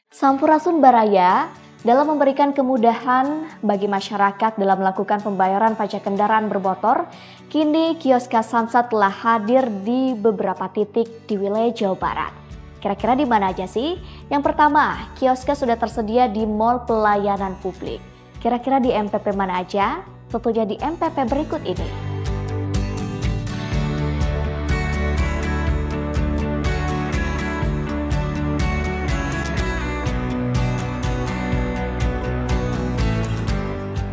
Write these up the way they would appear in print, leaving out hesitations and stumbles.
Sampurasun Baraya dalam memberikan kemudahan bagi masyarakat dalam melakukan pembayaran pajak kendaraan bermotor, kini Kioska Samsat telah hadir di beberapa titik di wilayah Jawa Barat. Kira-kira di mana aja sih? Yang pertama, Kioska sudah tersedia di Mall Pelayanan Publik. Kira-kira di MPP mana aja? Tentunya di MPP berikut ini.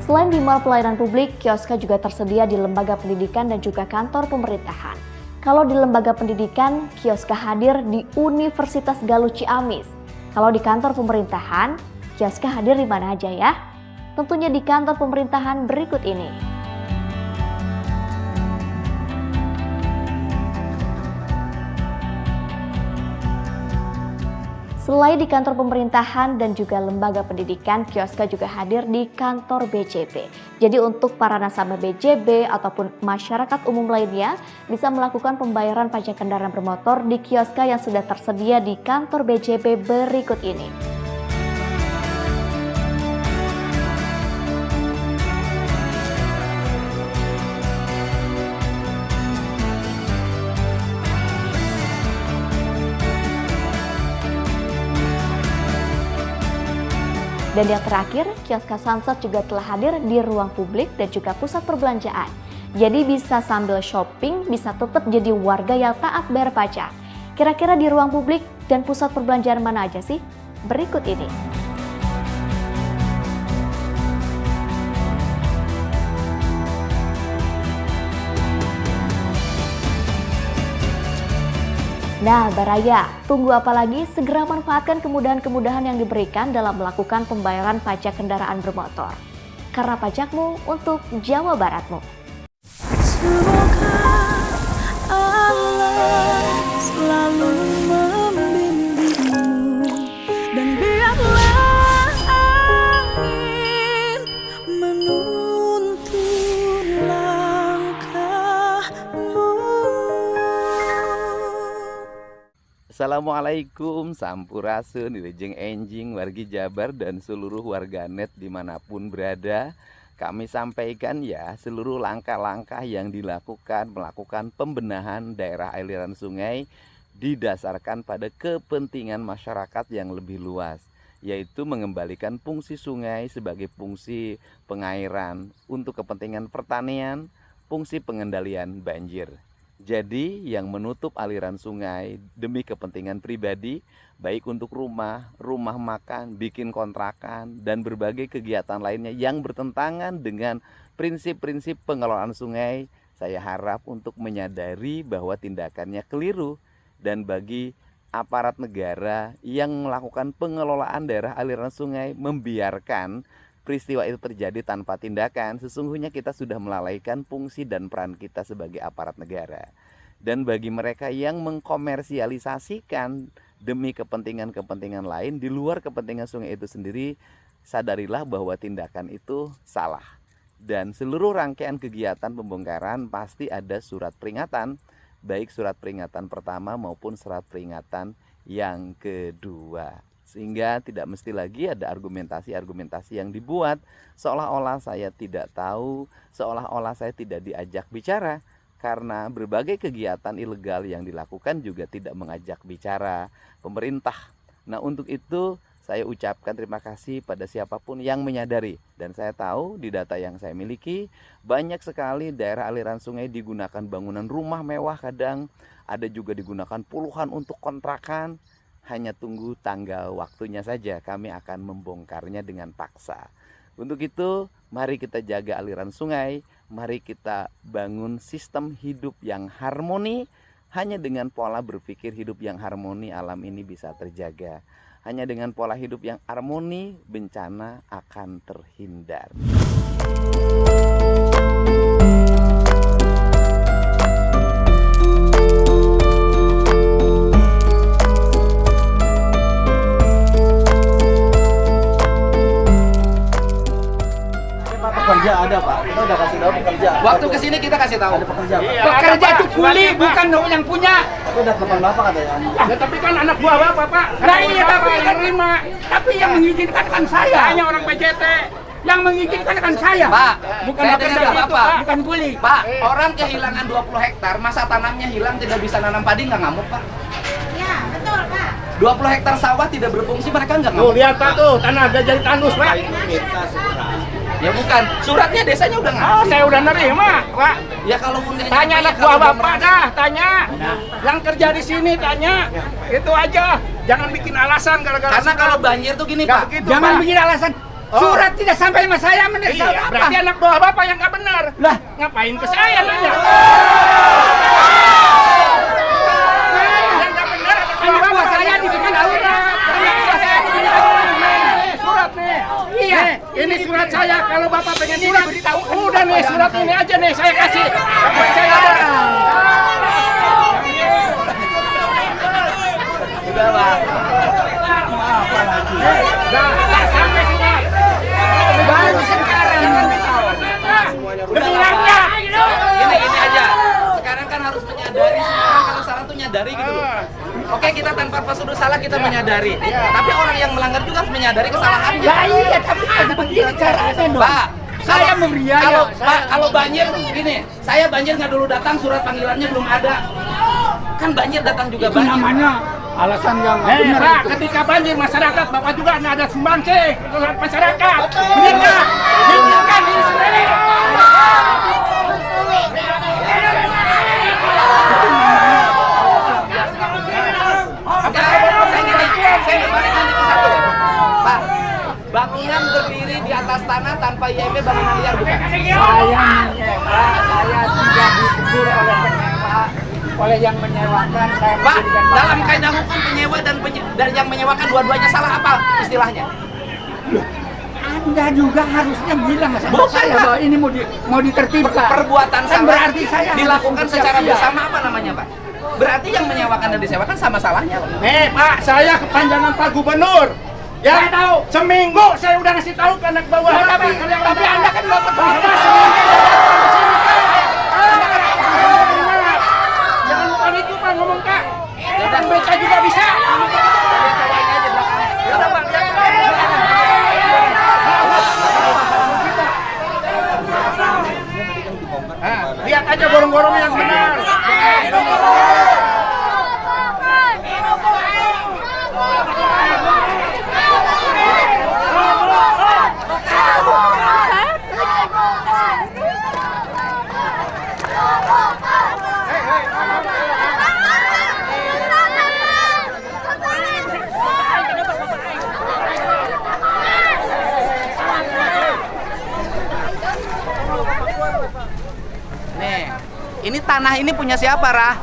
Selain di Mall Pelayanan Publik, Kioska juga tersedia di lembaga pendidikan dan juga kantor pemerintahan. Kalau di lembaga pendidikan, Kioska hadir di Universitas Galuh Ciamis. Kalau di kantor pemerintahan, Kioska hadir di mana aja ya? Tentunya di kantor pemerintahan berikut ini. Selain di kantor pemerintahan dan juga lembaga pendidikan, Kioska juga hadir di kantor BJB. Jadi untuk para nasabah BJB ataupun masyarakat umum lainnya bisa melakukan pembayaran pajak kendaraan bermotor di Kioska yang sudah tersedia di kantor BJB berikut ini. Dan yang terakhir, Kioska Samsat juga telah hadir di ruang publik dan juga pusat perbelanjaan. Jadi bisa sambil shopping, bisa tetap jadi warga yang taat bayar pajak. Kira-kira di ruang publik dan pusat perbelanjaan mana aja sih? Berikut ini. Nah, Baraya, tunggu apa lagi? Segera manfaatkan kemudahan-kemudahan yang diberikan dalam melakukan pembayaran pajak kendaraan bermotor. Karena pajakmu untuk Jawa Baratmu. Semoga Allah selalu membimbingmu dan biarlah angin menuntun langkahmu. Assalamualaikum, sampurasun, wilujeng enjing, wargi Jabar dan seluruh warganet dimanapun berada. Kami sampaikan ya seluruh langkah-langkah yang dilakukan melakukan pembenahan daerah aliran sungai didasarkan pada kepentingan masyarakat yang lebih luas, yaitu mengembalikan fungsi sungai sebagai fungsi pengairan untuk kepentingan pertanian, fungsi pengendalian banjir. Jadi yang menutup aliran sungai demi kepentingan pribadi, baik untuk rumah makan, bikin kontrakan, dan berbagai kegiatan lainnya yang bertentangan dengan prinsip-prinsip pengelolaan sungai, saya harap untuk menyadari bahwa tindakannya keliru. Dan bagi aparat negara yang melakukan pengelolaan daerah aliran sungai membiarkan peristiwa itu terjadi tanpa tindakan, sesungguhnya kita sudah melalaikan fungsi dan peran kita sebagai aparat negara. Dan bagi mereka yang mengkomersialisasikan demi kepentingan-kepentingan lain di luar kepentingan sungai itu sendiri, sadarilah bahwa tindakan itu salah. Dan seluruh rangkaian kegiatan pembongkaran pasti ada surat peringatan, baik surat peringatan pertama maupun surat peringatan yang kedua. Sehingga tidak mesti lagi ada argumentasi-argumentasi yang dibuat seolah-olah saya tidak tahu, seolah-olah saya tidak diajak bicara. Karena berbagai kegiatan ilegal yang dilakukan juga tidak mengajak bicara pemerintah. Nah, untuk itu saya ucapkan terima kasih pada siapapun yang menyadari. Dan saya tahu di data yang saya miliki banyak sekali daerah aliran sungai digunakan bangunan rumah mewah, kadang ada juga digunakan puluhan untuk kontrakan. Hanya tunggu tanggal waktunya saja kami akan membongkarnya dengan paksa. Untuk itu mari kita jaga aliran sungai, mari kita bangun sistem hidup yang harmoni. Hanya dengan pola berpikir hidup yang harmoni alam ini bisa terjaga. Hanya dengan pola hidup yang harmoni bencana akan terhindar. Pekerja ada Pak, kita udah kasih tahu pekerja. Waktu kesini kita kasih tahu. Ada pekerja Pak. Pekerja itu kuli, bukan yang punya. Tapi udah telepon Bapak katanya. Ya, tapi kan anak buah bapak, Pak. Nah, iya, tapi yang terima. Tapi yang mengizinkan kan saya. Hanya orang PJT. Yang mengizinkan kan saya. Pak, bukan saya pekerja dengar itu, Bapak. Pak. Bukan kuli. Pak, orang kehilangan 20 hektar, masa tanamnya hilang tidak bisa nanam padi nggak ngamuk Pak? Ya, betul, Pak. 20 hektar sawah tidak berfungsi, mereka nggak Tuh, ngamuk. lihat Pak tuh, tanah udah jadi tandus, Pak. Ya bukan, suratnya desanya udah Oh, ngasih. saya udah nerima, Pak. Ya kalau nggak Tanya nyampe, anak ya kalau buah belum bapak merasa. dah, tanya. Yang kerja di sini tanya. Itu aja. Jangan bikin alasan gara-gara Karena surat. kalau banjir tuh gini Nggak Pak. begitu, Jangan Pak. bikin alasan. Oh. Surat tidak sampai sama saya menurut Iya, berarti anak buah bapak yang nggak benar. Lah, Ngapain ke saya nanya? Yang nggak benar anak buah saya dibikin aurat. Anak buah saya dibikin aurat. Surat nih. Iya. Nih, ini surat saya. Kalau bapak pengen surat, udah nih surat ini aja nih saya kasih. Buat saya ada. Udah Pak. Nah, sampai sini. Baru sekarang Bilangnya. Gini aja. Sekarang kan harus menyadari semua orang kalau salah tuh nyadari gitu loh. Oke, kita tanpa prosedur salah kita menyadari. Tapi orang yang melanggar juga harus menyadari kesalahannya. Ya iya, tapi begini caranya dong. Pak, Saya membiayai. Kalau banjir gini, saya banjir nggak dulu datang, surat panggilannya belum ada. Kan banjir datang juga Itu banjir. namanya alasan yang Pak, benar itu. ketika banjir masyarakat, bapak juga nggak ada sumbangsi untuk masyarakat. Benar nggak? Hidupkan diri sendiri. Oke, saya kembali nanti ke satu. Pak, bangunan berdiri di atas tanah tanpa IMB bangunan liar bukan? Saya menyewa, saya tidak ditegur oleh penyewa, oleh yang menyewakan. Saya Pak, menjadikan dalam bangunan. kaidah hukum penyewa dan yang menyewakan dua-duanya salah apa istilahnya? Anda juga harusnya bilang sama Bukan, saya Pak. bahwa ini mau ditertibkan. Perbuatan Kan salah berarti saya dilakukan harus secara bersiap-siap. bersama apa namanya Pak? Berarti yang menyewakan dan disewakan sama salahnya Pak. Nih Pak, saya kepanjangan Pak Gubernur. Ya, Saya tahu. seminggu saya udah ngasih tahu ke anak bawah. Ya, Bapak, tapi kalian Anda kan dapat jangan lupa itu Pak ngomong Kak. Dan beca juga bisa. Udah Pak, Lihat aja gorong-gorong yang benar. nih, ini tanah ini punya siapa Rah?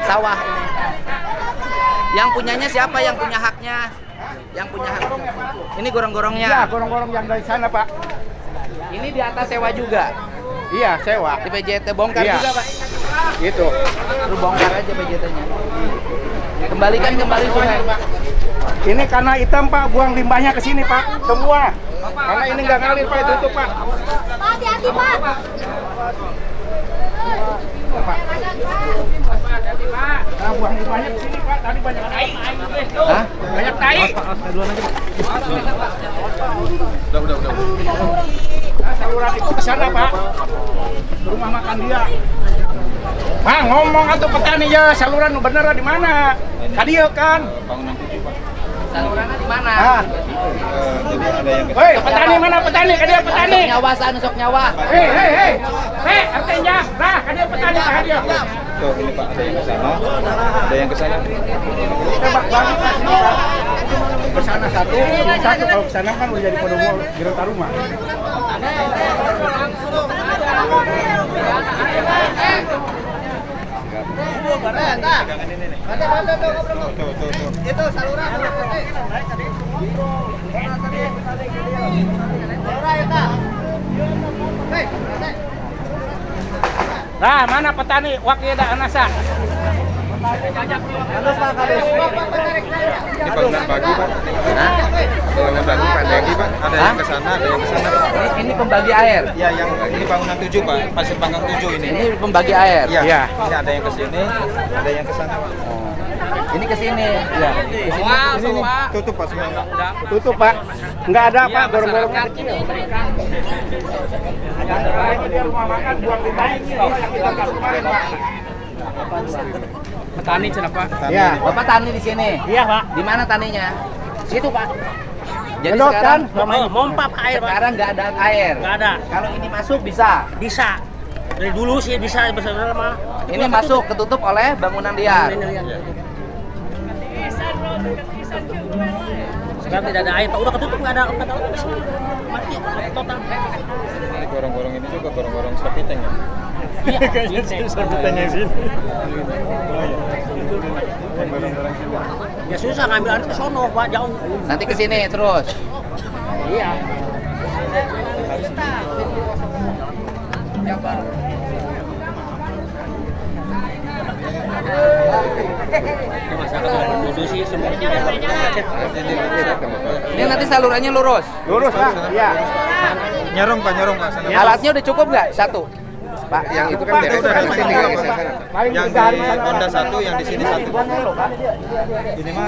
Sawah ini. Yang punyanya siapa? Yang punya haknya? Yang punya hak. Ini gorong-gorongnya. Ya, gorong-gorong yang dari sana Pak. Ini di atas sewa juga. Iya, sewa. Di PJT bongkar Iya. juga Pak. Gitu. Lu bongkar aja PJT-nya. Kembalikan kembali sungai Pak. Ini karena hitam Pak, buang limbahnya ke sini Pak, semua. Karena ini nggak ngalir Pak, itu Pak. Pak, hati-hati, Pak. Nah, buang limbahnya ke sini Pak, tadi banyak tai. Hah? Banyak tai. Udah. Nah, saluran itu ke sana Pak. Rumah makan dia. Pak, ngomong atau petani ya, saluran bener di mana? Kadio kan. Salurannya di mana? Ah. Hei, petani mana petani? Kadio petani. Sok nyawa, sok nyawa. Hei. Artinya, nah, kadio petani, kadio. Tuh, ini Pak, ada yang ke sana, ada yang ke sana. Tembak banget Pak, sini Pak. Ke sana satu kalau ke sana kan udah jadi Podomoro Girota Rumah. Itu saluran. Nah, mana petani? Wakil ada anasa. Ini bangunan baru Pak. Bangunan baru Pak. Ada lagi Pak. Ada yang ke sana, ada yang ke sana. Ini pembagi air. Ya, yang ini bangunan 7 Pak. Pasir Panggang 7 ini. Ini pembagi air. Iya. Iya. Ini ada yang ke sini, ada yang ke sana Pak. Ini ke sini. Iya. Ini tutup Pak semua. Tutup Pak. Enggak ada Pak, dorong-dorong. Rumah makan buang limbah ini yang kita kasih kemarin Pak. Petani cina Pak. Iya. Bapak tani di sini. Iya Pak. Di mana taninya? Situ Pak. Jadi Medot, sekarang Mompa Pak air Pak. sekarang nggak ada air. Nggak ada. Kalau ini masuk bisa. Bisa. Dari dulu sih bisa sebenarnya mah. Ini masuk ketutup oleh bangunan liar. Sekarang tidak ada air Pak. Udah ketutup nggak ada mati total. Ini gorong-gorong ini juga gorong-gorong sapi tank ya. Iya. Tanya sini. Gorong-gorong sini. Ya susah ngambil air ke sono Pak, jauh. Nanti ke sini terus. Iya. Masyarakat duduk sih semuanya. Ini nanti salurannya lurus. Lurus Pak. Iya. Nyerong Pak, nyerong Pak sana. Alatnya udah cukup nggak? Satu. Pak, yang itu kan Itu udah ada beres. tinggal Pak. Yang di Honda 1, yang di sini 1. Ini mah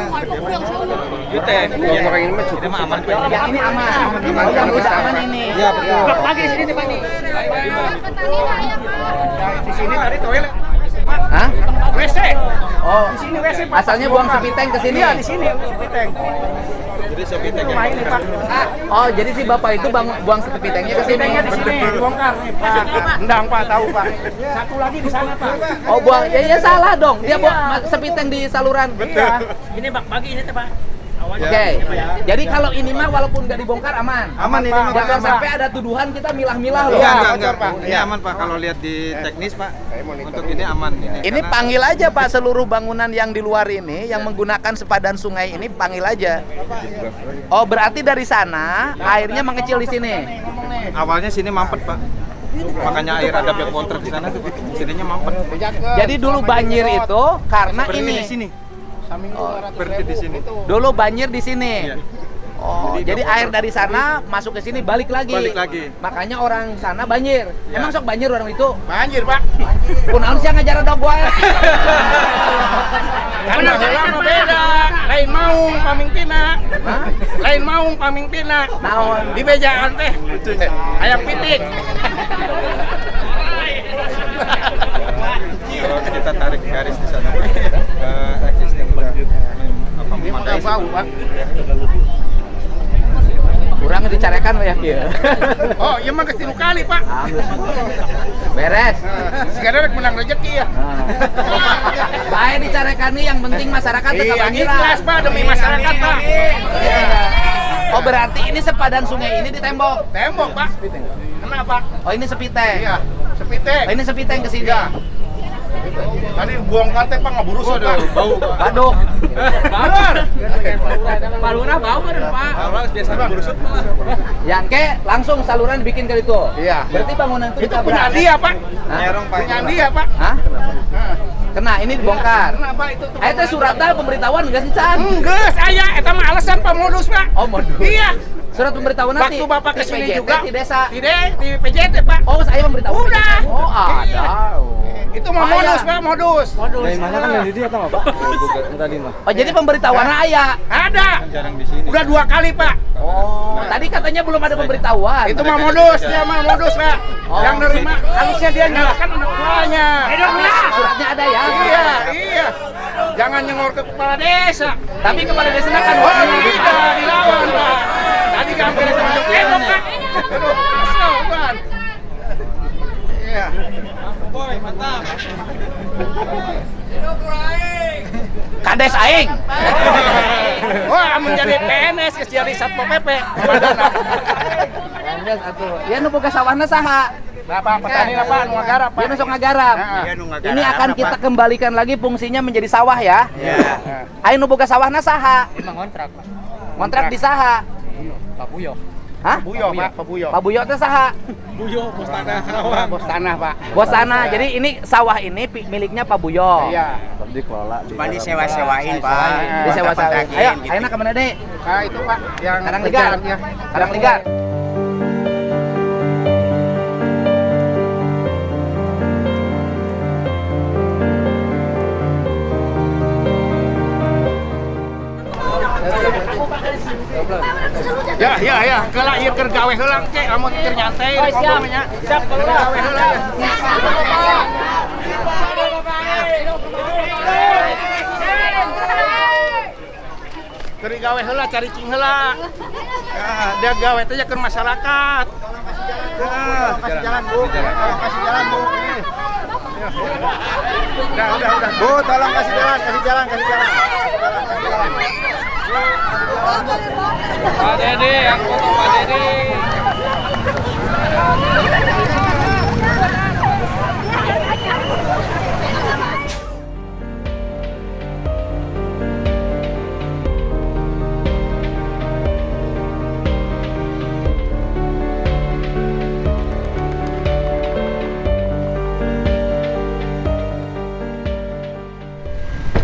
Yuten. Ini mah aman Pak. Yang ini aman. Yang udah aman ini. Iya betul. Pagi sini nih Pak nih. Di sini tadi toilet. Hah? WC. Oh, Di sini WC Pak. asalnya buang sepi tank ke sini. Iya, di sini sepi tank. Jadi sapi tank Rumah ini Pak. Oh, jadi si bapak itu buang sepi tanknya ke sini. Tanknya di sini dibongkar nih Pak. Endang Pak, tahu Pak. Satu lagi di sana Pak. Oh, buang. Ya salah dong. Dia buang sepi tank di saluran. Iya. Ini Pak pagi ini Pak. Oke. Jadi kalau ini mah walaupun nggak dibongkar aman. Aman ini mah Pak, Jangan aman. sampai ada tuduhan kita milah-milah loh. Iya, enggak, betul, Pak. Ini aman Pak kalau lihat di teknis Pak. Untuk ini aman Ini karena- panggil aja Pak seluruh bangunan yang di luar ini yang menggunakan sepadan sungai ini panggil aja. Oh, berarti dari sana airnya mengecil di sini. awalnya sini mampet Pak. Makanya air ada backwater di sana tuh Pak. Sininya mampet. Jadi dulu banjir itu karena Berhenti ini. di sini. Berhenti di sini. Dulu banjir di sini. Iya. Oh, jadi air dari sana masuk ke sini balik lagi. Balik lagi. Makanya orang sana banjir. Iya. Emang sok banjir orang itu? Banjir Pak. Kunaon sih ngajar dong gua. Karena selama beda. Lain maung pamingpina. Lain maung pamingpina. Naon? Di bejaan teh. Kayak pitik. Kalau kita tarik garis di sana existing apa memadai Bau Pak. Kurang dicarekan ya kieu. Oh, iya mah ketilu kali Pak. Beres. Sekarang menang rezeki ya. Baik dicarekan nih yang penting masyarakat tetap Iya, banjiran. ikhlas Pak demi masyarakat Pak. Oh, berarti ini sepadan sungai ini ditembok. Tembok Pak. Kenapa? Oh, ini sepiteng. Iya, sepitek. Oh, ini sepiteng ke sini. Iya. Tadi buang kate Pak nggak burus Pak. Bau Pak. Baduk. Benar. Pak Lurah bau kan Pak? biasa burusut Yang ke langsung saluran bikin ke itu. Iya. Berarti bangunan itu Itu punya ditabrak. dia Pak. Hah? nyerong Pak. Punya dia Pak. Hah? Kena ini dibongkar. Kenapa itu? Itu suratnya pemberitahuan enggak sih, Chan? Geus aya eta mah alasan Pak modus Pak. Oh, modus. Iya. Surat pemberitahuan nanti. Waktu Bapak kesini PJT juga di desa. di PJT Pak. Oh, saya memberitahuan. Udah. Oh, ada. Iya. Itu mah Oh, modus iya. Pak, modus. Dari mana kan dari dia tahu Pak? Tadi mah. Oh, jadi pemberitahuan aya. Ada. Jarang di sini. Udah 2 kali Pak. Oh, tadi katanya belum ada pemberitahuan. Itu mah modus, dia mah modus Pak. Oh. Yang nerima harusnya dia nyalakan anak buahnya. Suratnya ada ya. Iya, iya. Jangan nyengor ke kepala desa. Tapi kepala desa kan Wah, tidak dilawan Pak. Tadi kami masuk tembok Pak. Aduh, kesel Pak. Iya. Kades aing. Wah, menjadi PNS geus jadi Satpol PP. Kades atuh. Ya nu boga sawahna saha? Nah, Pak, petani apa? Nu ngagarap Pak. Dia masuk ngagarap. Ini akan kita kembalikan lagi fungsinya menjadi sawah ya. Ayo nu boga sawahna saha? Emang kontrak Pak. Kontrak di saha? Pak Puyo. Hah? Buyo, Pak, Pabuyo. Pabuyo teh saha? Buyo, bos tanah Karawang. Bos tanah, Pak. Bos tanah. Jadi ini sawah ini miliknya Pak Buyo. Iya. Cuma disewa-sewain, Pak. Disewa-sewain. Ayo, ayeuna kemana deh? Nah, itu Pak, yang Karang Ligar. ya. Karang Ligar. Ya, kelak ieu keur gawe heulang cek, amun keur nyantai. Oh, siap. Siap, gawe heulang. Keur gawe heula, cari cing heula. Ya, dia gawe teh ke masyarakat. Kasih jalan, Bu. Kasih jalan, Bu. Udah. Bu, tolong kasih jalan. Pak Dede, yang foto Pak Dede.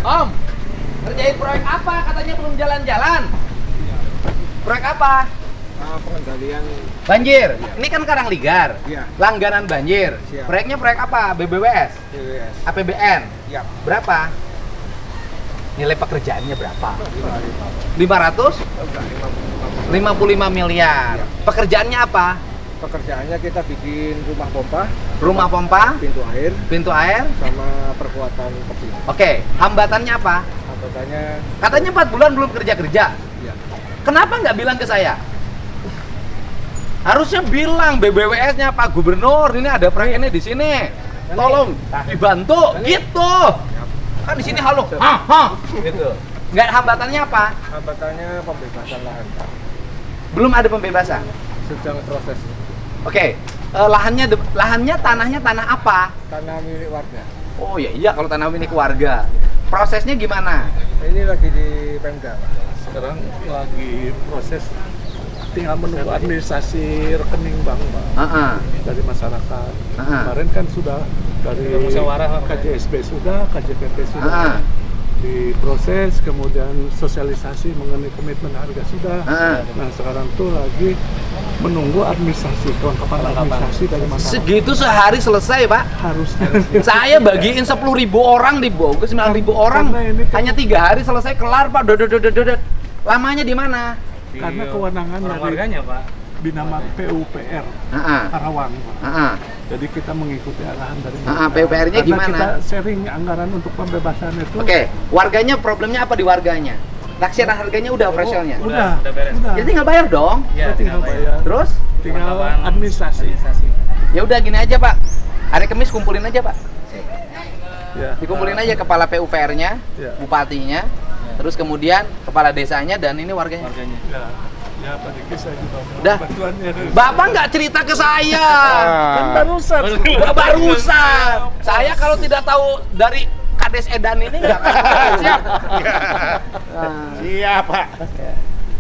Om, ngerjain proyek apa? Katanya belum jalan-jalan. Proyek apa? Pengendalian Banjir. Ini kan Karang Ligar. Iya. Langganan banjir. Siap. Proyeknya proyek apa? BBWS? BWS. APBN? Iya. Berapa? Nilai pekerjaannya berapa? 500? 55 miliar. Pekerjaannya apa? Pekerjaannya kita bikin rumah pompa, Rumah pompa, pintu air, sama perkuatan keping. Oke, hambatannya apa? Katanya Katanya 4 bulan belum kerja-kerja. ya. Kenapa nggak bilang ke saya? Harusnya bilang BBWS-nya Pak Gubernur, ini ada proyek ini di sini. Tolong dibantu gitu. Kan di sini halo. Gitu. Nggak, hambatannya apa? Hambatannya pembebasan lahan, Pak. Belum ada pembebasan. Sedang proses. Oke. Lahannya tanahnya tanah apa? Tanah milik warga. Oh iya kalau tanah milik warga. Prosesnya gimana? Ini lagi di Pemda, Pak. Sekarang lagi proses tinggal menunggu administrasi rekening bank, Pak, dari masyarakat. Kemarin kan sudah dari KJSB sudah, KJPP sudah diproses, kemudian sosialisasi mengenai komitmen harga sudah. Nah sekarang tuh lagi menunggu administrasi, kelengkapan administrasi dari masyarakat. Segitu sehari selesai, Pak? Harusnya. Saya bagiin 10.000 orang di Bogor, 9.000 orang. Hanya 3 hari selesai kelar, Pak. Dodet. Lamanya di mana? Karena kewenangan dari warganya, Pak. binama PUPR Karawang, Pak. Jadi kita mengikuti arahan dari PUPR-nya karena gimana? kita sharing anggaran untuk pembebasan itu. Oke, warganya problemnya apa di warganya? Taksiran harganya udah operasionalnya? Udah beres. Jadi tinggal bayar dong? Ya, tinggal bayar. Terus? Tinggal administrasi. Ya udah gini aja, Pak. Hari Kamis kumpulin aja, Pak. Ya. Dikumpulin aja kepala PUPR-nya, Ya. bupatinya, terus kemudian kepala desanya dan ini warganya. Ya, Pak Diki saya juga Udah. bantuannya. Bapak nggak cerita ke saya. Kan barusan. Barusan. Saya kalau tidak tahu dari Kades Edan ini nggak siap. Siap, Pak.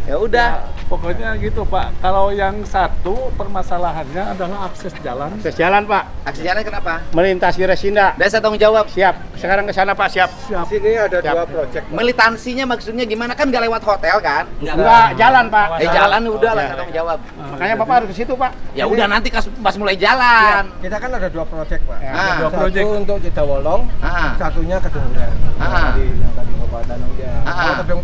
Ya udah. Pokoknya gitu, Pak. Kalau yang satu permasalahannya adalah akses jalan. Akses jalan, Pak. Akses jalan kenapa? Melintasi Resinda. Dan saya tanggung jawab. Siap. Sekarang ke sana, Pak. Siap. Siap. Sini ada 2 proyek. Militansinya maksudnya gimana? Kan nggak lewat hotel kan? Enggak, jalan, Pak. Jalan udah lah, saya tanggung jawab. Makanya Bapak harus ke situ, Pak. Ya udah nanti pas mulai jalan. Kita kan ada 2 proyek, Pak. Dua proyek. Satu untuk Jedawolong, satunya Kedungguran. Yang tadi Bapak Danang dia.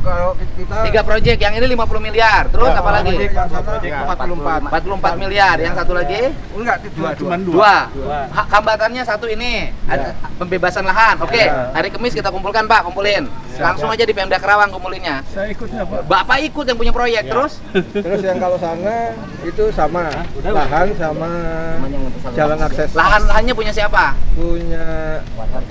Kalau kita 3 proyek, yang ini 50 miliar. Terus apa lagi? Yang sana 44. 44 miliar. Yang satu lagi? Enggak, Cuman 2. Hambatannya satu ini, ada pembebasan lahan. Oke, hari Kamis kita kumpulkan, Pak, kumpulin. Langsung aja di Pemda Karawang kumpulinnya. Saya ikutnya, Pak. Bapak ikut yang punya proyek, terus? Terus yang kalau sana itu sama lahan sama jalan akses. Lahannya punya siapa? Punya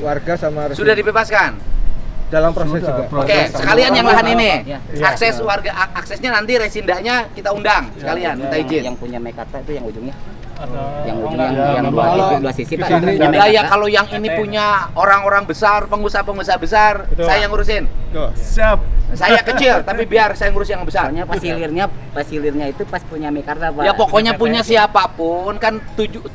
warga sama Sudah dibebaskan? dalam proses juga. Oke, sekalian yang lahan ini. Akses warga, aksesnya nanti resindanya kita undang sekalian, minta izin. Yang punya Mekarta itu yang ujungnya. Yang ujung yang dua sisi Pak. Ya kalau yang ini punya orang-orang besar, pengusaha-pengusaha besar, saya yang ngurusin. Siap. Saya kecil, tapi biar saya ngurus yang besar. Soalnya pas hilirnya itu pas punya Mekarta Pak. Ya pokoknya punya siapapun kan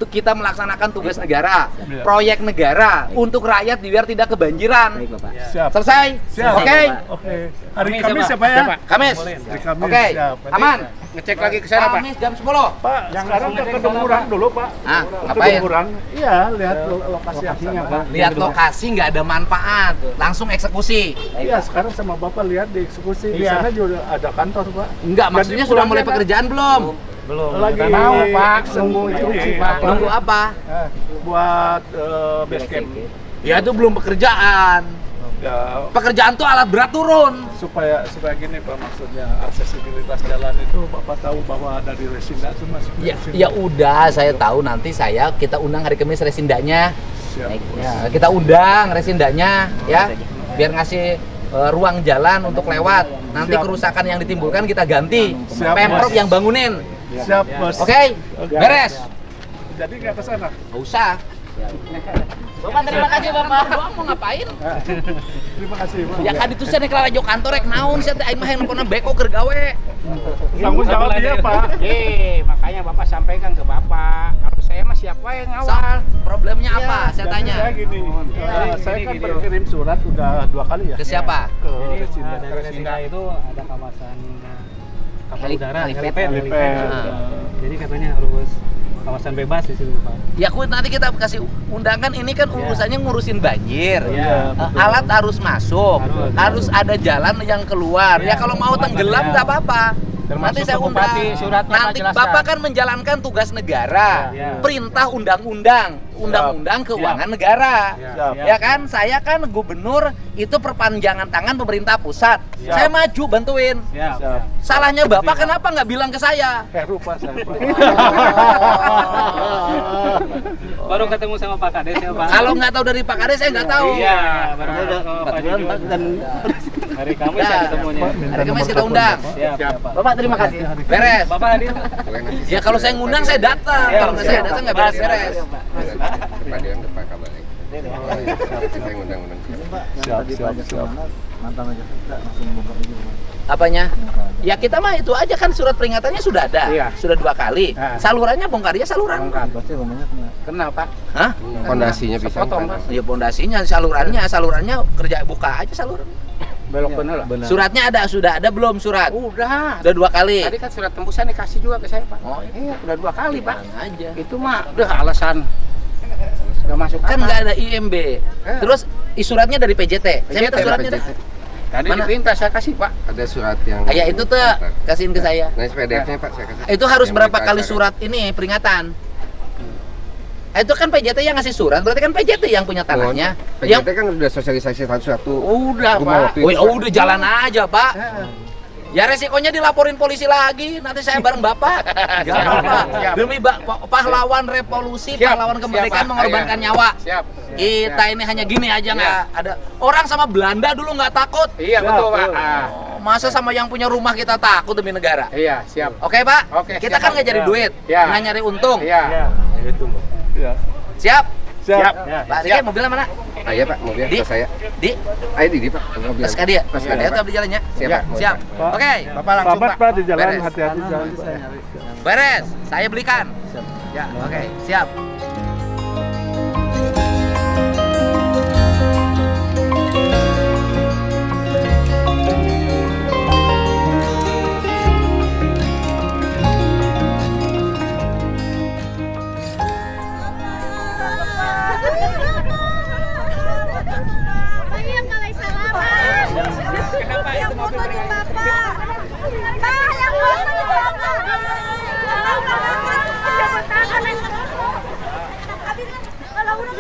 kita melaksanakan tugas negara, proyek negara untuk rakyat biar tidak kebanjiran. Baik Bapak. Siap. Selesai? Siap. Oke. Oke. Hari Kamis siapa ya? Kamis. Hari Kamis. Oke. Siap. Aman. Ngecek lagi ke sana Pak. Kamis jam 10. Pak, sekarang ke Kedungurang dulu Pak. Ah, ngapain? Kedungurang. Iya, lihat lokasi aslinya Pak. Lihat lokasi nggak ada manfaat, langsung eksekusi. Iya, sekarang sama Bapak lihat di eksekusi. Di Iya. sana juga ada kantor Pak. Enggak, maksudnya sudah mulai pekerjaan belum? Lagi Tahu Pak, nunggu instruksi Pak. Nunggu apa? buat base camp. Ya itu belum pekerjaan. Ya, Pekerjaan tuh alat berat turun. supaya gini Pak, maksudnya aksesibilitas jalan itu Bapak tahu bahwa dari Resinda itu masuk ke Ya, Resinda. ya udah, saya tahu nanti kita undang hari Kamis resindanya. Siap. Ya, kita undang resindanya ya, biar ngasih ruang jalan untuk lewat. Nanti Siap. kerusakan yang ditimbulkan kita ganti. Siap, Pemprov Bos. yang bangunin. Siap, Bos. Oke, beres. Jadi nggak ke sana? Nggak usah. Bapak terima kasih Bapak. Bapak mau ngapain? Terima kasih, Pak. Ya kan itu saya neklar aja kantor rek naon saya teh aing mah yang pernah beko keur gawe. Tanggung jawab dia, Pak. Makanya Bapak sampaikan ke Bapak. Kalau saya mah siapa yang ngawal? Problemnya apa? Saya Jadi tanya. saya gini, saya kan berkirim surat udah 2 kali ya. Ke siapa? Ke Resinda. Dari Resinda itu ada kawasan kapal udara, helipad. Helipad. Jadi katanya harus kawasan bebas di situ Pak. Ya nanti kita kasih undangan, ini kan urusannya ngurusin banjir. Iya, betul. Alat harus masuk, harus ada jalan yang keluar. Ya kalau mau tenggelam nggak apa-apa. Nanti saya undang. Nanti Bapak kan menjalankan tugas negara, perintah undang-undang, undang-undang keuangan negara. Ya kan, saya kan gubernur, itu perpanjangan tangan pemerintah pusat. Saya maju bantuin. Salahnya Bapak kenapa nggak bilang ke saya? Rupa saya, Pak. Baru ketemu sama Pak Kades ya Pak. Kalau nggak tahu dari Pak Kades saya nggak tahu. Iya, baru Pak dan hari Kamis ya ketemunya. Hari Kamis kita undang. Siap, Pak. Bapak terima kasih. Beres. Bapak hadir. Ya kalau saya ngundang saya datang. Kalau nggak saya datang nggak beres-beres. Perpaduan ke Pak Kabaleng. Saya ngundang-undang. Siap. Apanya? Ya kita mah itu aja kan, surat peringatannya sudah ada. Sudah 2 kali. Salurannya bongkarnya saluran. Kenal Pak. Hah? Fondasinya bisa. Ya pondasinya, salurannya kerja buka aja saluran. Belok bener lah. Suratnya sudah ada belum surat? Udah. Udah 2 kali. Tadi kan surat tembusan dikasih juga ke saya Pak. Oh Iya, udah 2 kali Pak. aja. Itu mah udah alasan. Gak masuk Kan apa. nggak ada IMB. Terus suratnya dari PJT. Saya minta suratnya dah. Tadi Mana? diperintah saya kasih Pak. Ada surat yang. Ya itu tuh kasihin ke saya. Nah, PDF-nya Pak saya kasih. Itu harus Yang berapa mereka kali acara. surat ini peringatan? Itu kan PJT yang ngasih surat, berarti kan PJT yang punya tanahnya. Yang PJT kan udah sosialisasi satu-satu. udah Rumah Pak. waktu itu, Oh ya udah jalan aja Pak. Ya resikonya dilaporin polisi lagi, nanti saya bareng Bapak. Gak apa-apa. Demi pahlawan revolusi, pahlawan kemerdekaan Pak. mengorbankan Iya. nyawa. Siap. Kita ini hanya gini aja nggak ada. Orang sama Belanda dulu nggak takut. Iya betul Pak. Oh, masa sama yang punya rumah kita takut demi negara? Iya, siap. Oke Pak, Oke, kita siap. kan nggak cari duit, Ya. nggak nyari untung. Iya. Ya. Siap? Siap. Pak Riki mobilnya mana? Ah, iya Pak, mobil Di? ke saya. Di? Ayo di Pak, mobil. Pas dia? Pas Dia tuh di jalannya. Siap Pak. Siap. Pak. Oke. Bapak langsung Selamat Pak di jalan, Beres. hati-hati jalan Pak. Beres. Saya belikan. Ya, oke. Siap. Ini yang kalian salah, Pak. Yang foto di Bapak. Pak, yang foto di Bapak. Jabat tangan. Kalau udah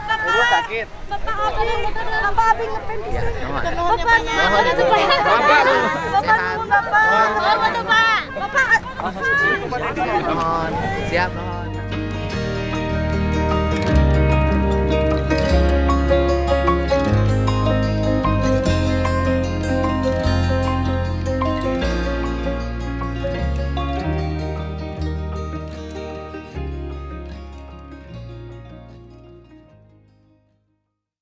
Bapak sakit. Bapak Abi ngepen di sini. Bapak Mohon itu, Pak. Bapak Bapak. Bapak. Bapak. Mohon. Siap.